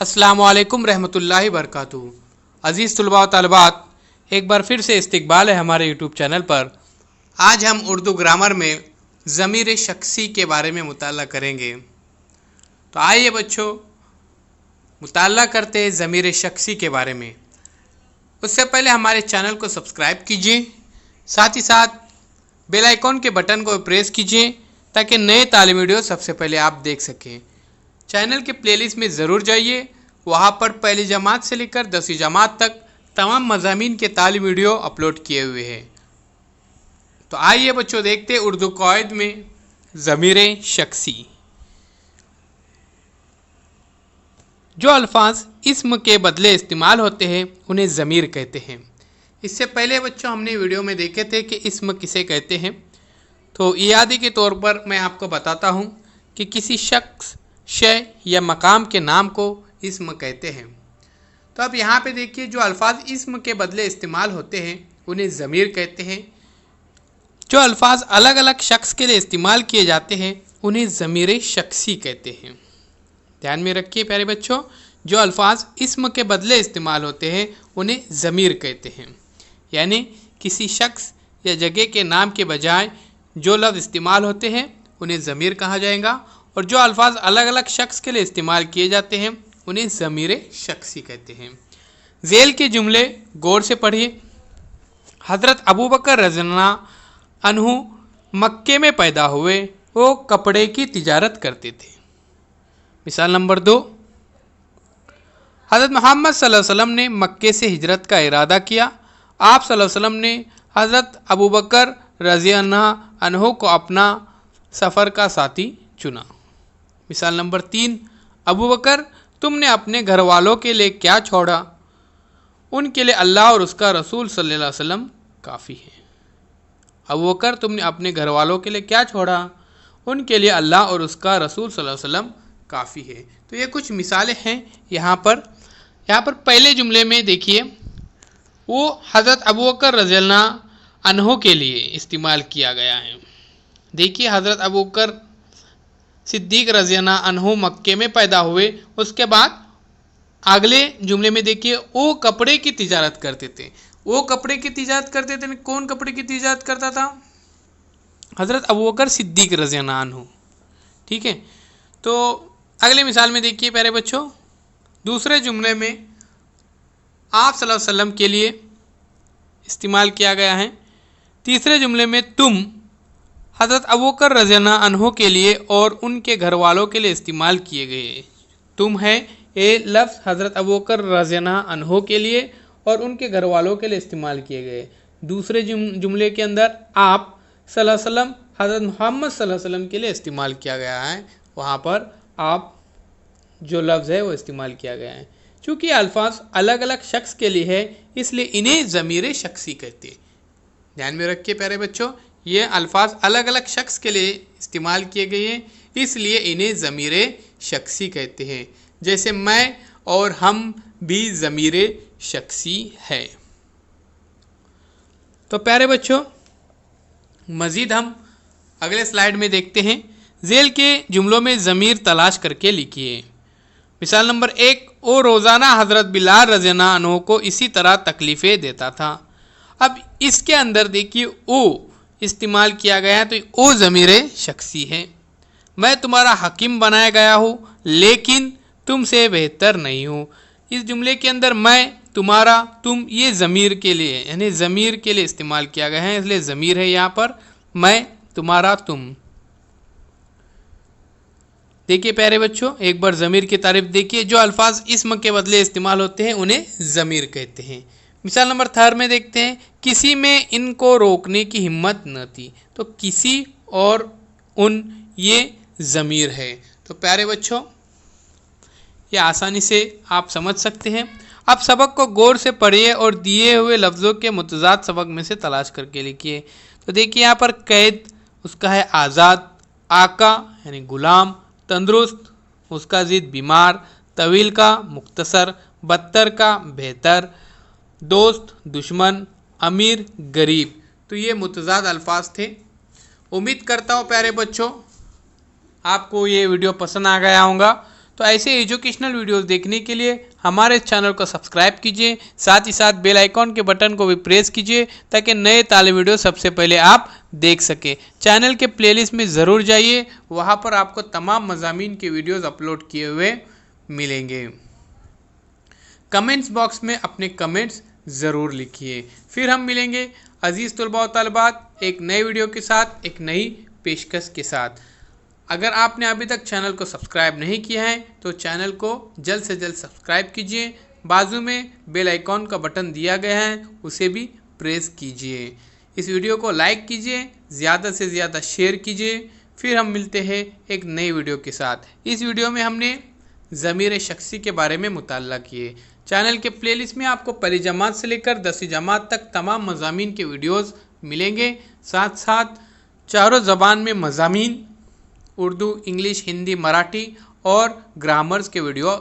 अस्सलामु अलैकुम रहमतुल्लाहि बरकातुहू। अज़ीज़ तुलबा व तालिबात, एक बार फिर से इस्तकबाल है हमारे यूट्यूब चैनल पर। आज हम उर्दू ग्रामर में ज़मीर शख्सी के बारे में मुताला करेंगे। तो आइए बच्चों, मुताला करते हैं ज़मीर शख्सी के बारे में। उससे पहले हमारे चैनल को सब्सक्राइब कीजिए, साथ ही साथ बेल आइकॉन के बटन को प्रेस कीजिए ताकि नए तालीमी वीडियो सबसे पहले आप देख सकें। चैनल के प्लेलिस्ट में ज़रूर जाइए, वहाँ पर पहली जमात से लेकर 10वीं जमात तक तमाम मज़ामीन के तालीमी वीडियो अपलोड किए हुए हैं। तो आइए बच्चों, देखते हैं उर्दू क़वाइद में ज़मीर शख्सी। जो अल्फाज इस्म के बदले इस्तेमाल होते हैं उन्हें ज़मीर कहते हैं। इससे पहले बच्चों हमने वीडियो में देखे थे कि इस्म किसे कहते हैं। तो इयादी के तौर पर मैं आपको बताता हूँ कि किसी शख्स, शय या मकाम के नाम को इस्म कहते हैं। तो अब यहाँ पे देखिए, जो अल्फाज इस्म के बदले इस्तेमाल होते हैं उन्हें ज़मीर कहते हैं। जो अल्फाज अलग अलग शख्स के लिए इस्तेमाल किए जाते हैं उन्हें ज़मीर शख्सी कहते हैं। ध्यान में रखिए प्यारे बच्चों, जो अल्फाज इस्म के बदले इस्तेमाल होते हैं उन्हें ज़मीर कहते हैं। यानी किसी शख्स या जगह के नाम के बजाय जो लफ्ज़ इस्तेमाल होते हैं उन्हें ज़मीर कहा जाएगा, और जो अल्फाज अलग अलग शख्स के लिए इस्तेमाल किए जाते हैं उन्हें ज़मीर शख्सी कहते हैं। ज़ेल के जुमले गौर से पढ़िए। हज़रत अबू बकर रज़ियल्लाहु अन्हु मक्के में पैदा हुए, वो कपड़े की तिजारत करते थे। मिसाल नंबर 2, हज़रत मोहम्मद सल्लल्लाहु अलैहि वसल्लम ने मक्के से हिजरत का इरादा किया। आप सल्लल्लाहु अलैहि वसल्लम ने हज़रत अबू बकर रज़ियल्लाहु अन्हु को अपना सफ़र का साथी चुना। मिसाल नंबर 3, अबू बकर, तुमने अपने घर वालों के लिए क्या छोड़ा? उनके लिए अल्लाह और उसका रसूल सल्लल्लाहु अलैहि वसल्लम काफ़ी है। अबू बकर, तुमने अपने घर वालों के लिए क्या छोड़ा? उनके लिए अल्लाह और उसका रसूल सल्लल्लाहु अलैहि वसल्लम काफ़ी है। तो ये कुछ मिसालें हैं यहाँ पर पहले जुमले में देखिए, वो हज़रत अबू बकर रज़ियल्लाहु अन्हु के लिए इस्तेमाल किया गया है। देखिए, हज़रत अबू बकर सिद्दीक़ रज़ियल्लाहु अन्हु मक्के में पैदा हुए। उसके बाद अगले जुमले में देखिए, वो कपड़े की तिजारत करते थे। वो कपड़े की तिजारत करते थे, कौन कपड़े की तिजारत करता था? हज़रत अबू बकर सिद्दीक़ रज़ियल्लाहु अन्हु। ठीक है, तो अगले मिसाल में देखिए प्यारे बच्चों, दूसरे जुमले में आप सल्लल्लाहु अलैहि वसल्लम के लिए इस्तेमाल किया गया है। तीसरे जुमले में तुम हज़रत अबू बकर रज़ियल्लाहु अन्हु के लिए और उनके घर वालों के लिए इस्तेमाल किए गए। तुम है ये लफ्ज़ हज़रत अबू बकर रज़ियल्लाहु अन्हु के लिए और उनके घर वालों के लिए इस्तेमाल किए गए। दूसरे जुमले के अंदर आप सल्लल्लाहु अलैहि वसल्लम, हज़रत मोहम्मद सल्लल्लाहु अलैहि वसल्लम के लिए इस्तेमाल किया गया है। वहाँ पर आप जो लफ्ज़ है वो इस्तेमाल किया गया है। चूँकि अल्फाज अलग अलग शख्स के लिए है, इसलिए इन्हें ज़मीर शख्सी कहते हैं। ध्यान में रखिए प्यारे बच्चों, ये अल्फाज अलग अलग शख्स के लिए इस्तेमाल किए गए हैं, इसलिए इन्हें ज़मीर शख्सी कहते हैं। जैसे मैं और हम भी ज़मीर शख्सी है। तो प्यारे बच्चों, मज़ीद हम अगले स्लाइड में देखते हैं। ज़ेल के जुमलों में ज़मीर तलाश करके लिखिए। मिसाल नंबर 1, वो रोज़ाना हज़रत बिलाल रज़ियल्लाहु अन्हु को इसी तरह तकलीफ़ें देता था। अब इसके अंदर देखिए ओ इस्तेमाल किया गया है, तो ओ ज़मीर शख्सी है। मैं तुम्हारा हकीम बनाया गया हूँ लेकिन तुमसे बेहतर नहीं हूँ। इस जुमले के अंदर मैं, तुम्हारा, तुम, ये ज़मीर के लिए, यानी ज़मीर के लिए इस्तेमाल किया गया है, इसलिए ज़मीर है यहाँ पर। मैं, तुम्हारा, तुम। देखिए प्यारे बच्चों, एक बार ज़मीर की तारीफ देखिए। जो अल्फाज इस्म के बदले इस्तेमाल होते हैं उन्हें ज़मीर कहते हैं। मिसाल नंबर 3 में देखते हैं, किसी में इनको रोकने की हिम्मत न थी। तो किसी और उन, ये ज़मीर है। तो प्यारे बच्चों, ये आसानी से आप समझ सकते हैं। अब सबक को गौर से पढ़िए और दिए हुए लफ्ज़ों के मुतज़ाद सबक में से तलाश करके लिखिए। तो देखिए यहाँ पर कैद, उसका है आज़ाद। आका यानी गुलाम। तंदुरुस्त, उसका ज़िद बीमार। तवील का मुख्तसर। बदतर का बेहतर। दोस्त दुश्मन। अमीर गरीब। तो ये मुतज़ाद अल्फाज थे। उम्मीद करता हूँ प्यारे बच्चों आपको ये वीडियो पसंद आ गया होगा। तो ऐसे एजुकेशनल वीडियोस देखने के लिए हमारे चैनल को सब्सक्राइब कीजिए, साथ ही साथ बेल आइकॉन के बटन को भी प्रेस कीजिए ताकि नए तालीम वीडियो सबसे पहले आप देख सके। चैनल के प्लेलिस्ट में ज़रूर जाइए, वहाँ पर आपको तमाम मज़ामीन के वीडियोस अपलोड किए हुए मिलेंगे। कमेंट्स बॉक्स में अपने कमेंट्स ज़रूर लिखिए। फिर हम मिलेंगे अजीज़ तलबा व तलबात एक नए वीडियो के साथ, एक नई पेशकश के साथ। अगर आपने अभी तक चैनल को सब्सक्राइब नहीं किया है तो चैनल को जल्द से जल्द सब्सक्राइब कीजिए। बाजू में बेल आइकॉन का बटन दिया गया है, उसे भी प्रेस कीजिए। इस वीडियो को लाइक कीजिए, ज़्यादा से ज़्यादा शेयर कीजिए। फिर हम मिलते हैं एक नई वीडियो के साथ। इस वीडियो में हमने ज़मीर शख्सी के बारे में मुताल्ला किए। चैनल के प्लेलिस्ट में आपको पहली जमात से लेकर 10वीं जमात तक तमाम मज़ामीन के वीडियोस मिलेंगे। साथ साथ चारों ज़बान में मज़ामीन, उर्दू, इंग्लिश, हिंदी, मराठी और ग्रामर्स के वीडियो